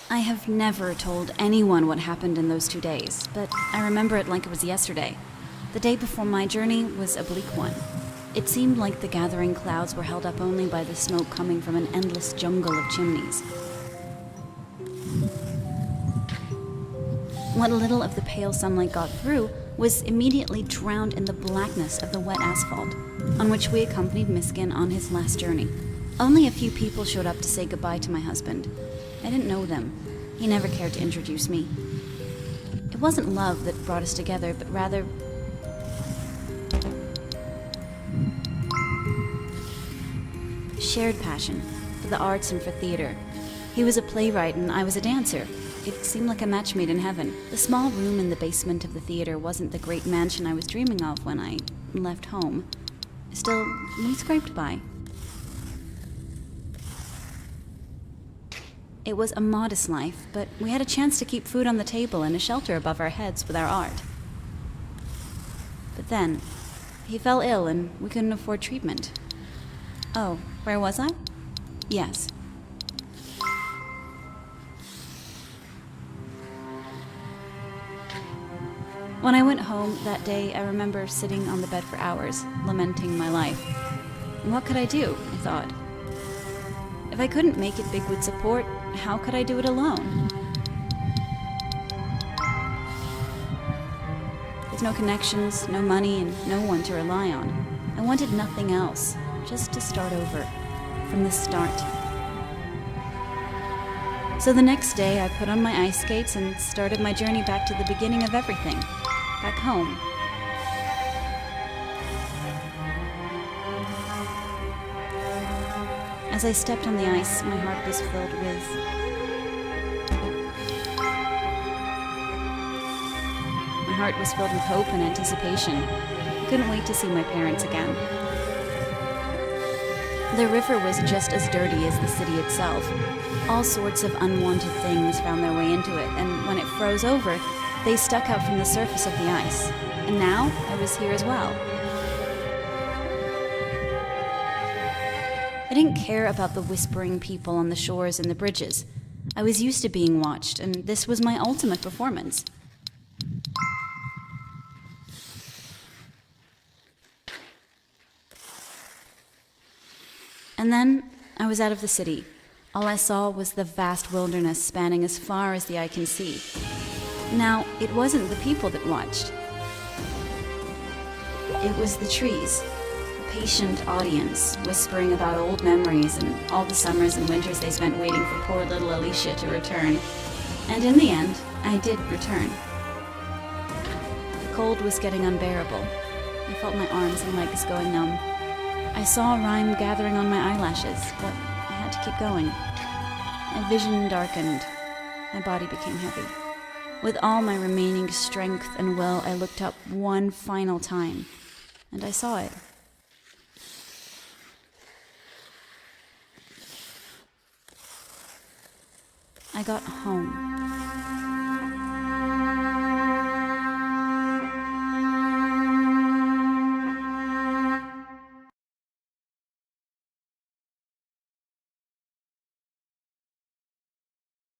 I have never told anyone what happened in those 2 days, but I remember it like it was yesterday. The day before my journey was a bleak one. It seemed like the gathering clouds were held up only by the smoke coming from an endless jungle of chimneys. What little of the pale sunlight got through was immediately drowned in the blackness of the wet asphalt, on which we accompanied Miskin on his last journey. Only a few people showed up to say goodbye to my husband. I didn't know them. He never cared to introduce me. It wasn't love that brought us together, but rather shared passion for the arts and for theater. He was a playwright and I was a dancer. It seemed like a match made in heaven. The small room in the basement of the theater wasn't the great mansion I was dreaming of when I left home. Still, we scraped by. It was a modest life, but we had a chance to keep food on the table and a shelter above our heads with our art. But then, he fell ill and we couldn't afford treatment. Oh, where was I? Yes. When I went home that day, I remember sitting on the bed for hours, lamenting my life. And what could I do, I thought. If I couldn't make it big with support, how could I do it alone? With no connections, no money, and no one to rely on, I wanted nothing else, just to start over, from the start. So the next day, I put on my ice skates and started my journey back to the beginning of everything, back home. As I stepped on the ice, my heart was filled with hope and anticipation. I couldn't wait to see my parents again. The river was just as dirty as the city itself. All sorts of unwanted things found their way into it, and when it froze over, they stuck out from the surface of the ice. And now, I was here as well. I didn't care about the whispering people on the shores and the bridges. I was used to being watched, and this was my ultimate performance. And then, I was out of the city. All I saw was the vast wilderness spanning as far as the eye can see. Now, it wasn't the people that watched. It was the trees. Patient audience, whispering about old memories and all the summers and winters they spent waiting for poor little Alicia to return. And in the end, I did return. The cold was getting unbearable. I felt my arms and legs going numb. I saw rime gathering on my eyelashes, but I had to keep going. My vision darkened. My body became heavy. With all my remaining strength and will, I looked up one final time, and I saw it. I got home.